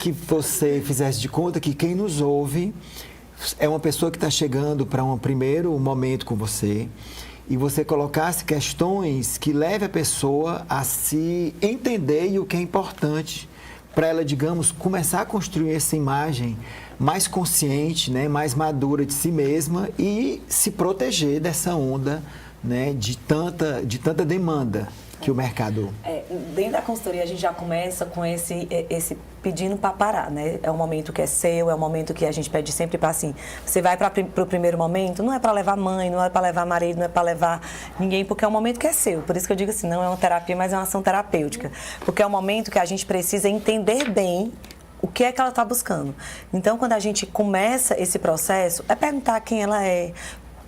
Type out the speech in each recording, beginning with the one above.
que você fizesse de conta que quem nos ouve é uma pessoa que está chegando para um primeiro momento com você e você colocasse questões que levem a pessoa a se entender e o que é importante para ela, digamos, começar a construir essa imagem mais consciente, né, mais madura de si mesma e se proteger dessa onda, né, de tanta demanda que o mercado... Dentro da consultoria a gente já começa com esse pedindo para parar, né? É um momento que é seu, é um momento que a gente pede sempre para assim, você vai para o primeiro momento, não é para levar mãe, não é para levar marido, não é para levar ninguém, porque é um momento que é seu. Por isso que eu digo assim, não é uma terapia, mas é uma ação terapêutica. Porque é um momento que a gente precisa entender bem o que é que ela está buscando. Então, quando a gente começa esse processo, é perguntar quem ela é,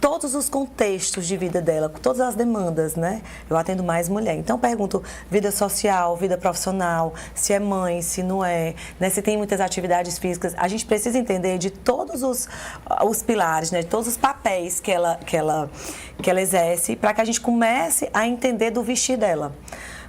todos os contextos de vida dela, todas as demandas, né? Eu atendo mais mulher. Então, pergunto vida social, vida profissional, se é mãe, se não é, né? Se tem muitas atividades físicas. A gente precisa entender de todos os pilares, né? De todos os papéis que ela exerce, para que a gente comece a entender do vestir dela.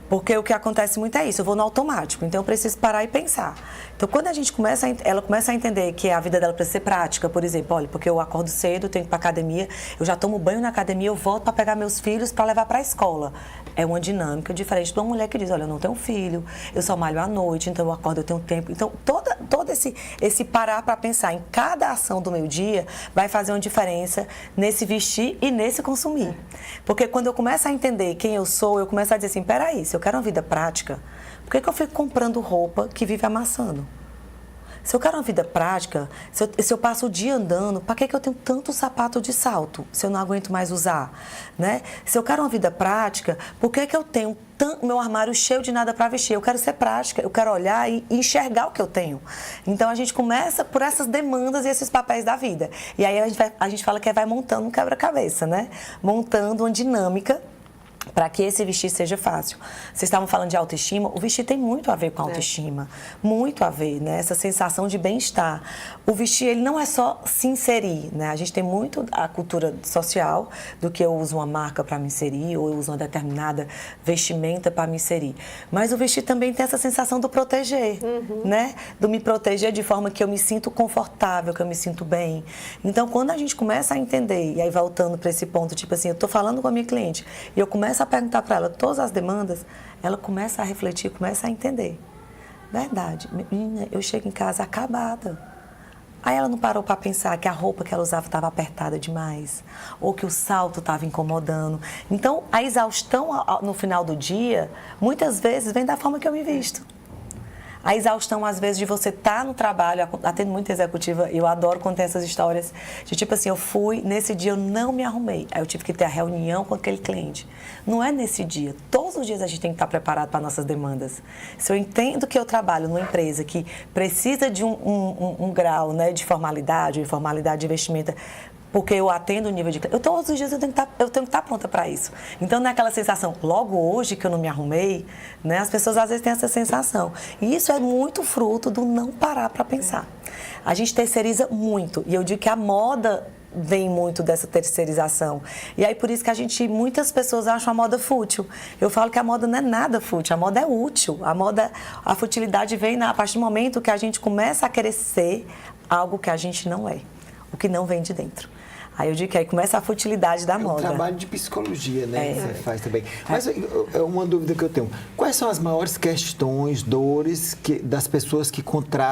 Porque o que acontece muito é isso, eu vou no automático, então eu preciso parar e pensar. Então, quando ela começa a entender que a vida dela precisa ser prática, por exemplo, olha, porque eu acordo cedo, tenho que ir para a academia, eu já tomo banho na academia, eu volto para pegar meus filhos para levar para a escola. É uma dinâmica diferente de uma mulher que diz, olha, eu não tenho filho, eu só malho à noite, então eu acordo, eu tenho tempo. Então, todo esse parar para pensar em cada ação do meu dia vai fazer uma diferença nesse vestir e nesse consumir. Porque quando eu começo a entender quem eu sou, eu começo a dizer assim, peraí, se eu quero uma vida prática, por que eu fico comprando roupa que vive amassando? Se eu quero uma vida prática, se eu passo o dia andando, para que eu tenho tanto sapato de salto, se eu não aguento mais usar? Né? Se eu quero uma vida prática, por que eu tenho meu armário cheio de nada para vestir? Eu quero ser prática, eu quero olhar e enxergar o que eu tenho. Então, a gente começa por essas demandas e esses papéis da vida. E aí a gente fala que vai montando um quebra-cabeça, né? Montando uma dinâmica para que esse vestir seja fácil. Vocês estavam falando de autoestima, o vestir tem muito a ver com a autoestima, muito a ver, né? Essa sensação de bem-estar. O vestir, ele não é só se inserir, né? A gente tem muito a cultura social do que eu uso uma marca para me inserir, ou eu uso uma determinada vestimenta para me inserir. Mas o vestir também tem essa sensação do proteger, né? Do me proteger de forma que eu me sinto confortável, que eu me sinto bem. Então, quando a gente começa a entender, e aí voltando para esse ponto, tipo assim, eu estou falando com a minha cliente, e eu começo a perguntar para ela todas as demandas, ela começa a refletir, começa a entender. Verdade, menina, eu chego em casa acabada. Aí ela não parou para pensar que a roupa que ela usava estava apertada demais, ou que o salto estava incomodando. Então, a exaustão no final do dia, muitas vezes, vem da forma que eu me visto. A exaustão, às vezes, de você estar no trabalho, atendo muita executiva, eu adoro contar essas histórias, de tipo assim, eu fui, nesse dia eu não me arrumei, aí eu tive que ter a reunião com aquele cliente. Não é nesse dia, todos os dias a gente tem que estar preparado para nossas demandas. Se eu entendo que eu trabalho numa empresa que precisa de um grau, né, de formalidade, informalidade de vestimenta, porque eu atendo o nível de cliente. Todos os dias eu tenho que estar pronta para isso. Então, não é aquela sensação, logo hoje que eu não me arrumei, né? As pessoas às vezes têm essa sensação. E isso é muito fruto do não parar para pensar. A gente terceiriza muito. E eu digo que a moda vem muito dessa terceirização. E aí, por isso que muitas pessoas acham a moda fútil. Eu falo que a moda não é nada fútil, a moda é útil. A futilidade vem a partir do momento que a gente começa a querer ser algo que a gente não é. O que não vem de dentro. Aí eu digo que aí começa a futilidade da moda. É um trabalho de psicologia, né? Você faz também. Mas é uma dúvida que eu tenho. Quais são as maiores questões, dores das pessoas que contratam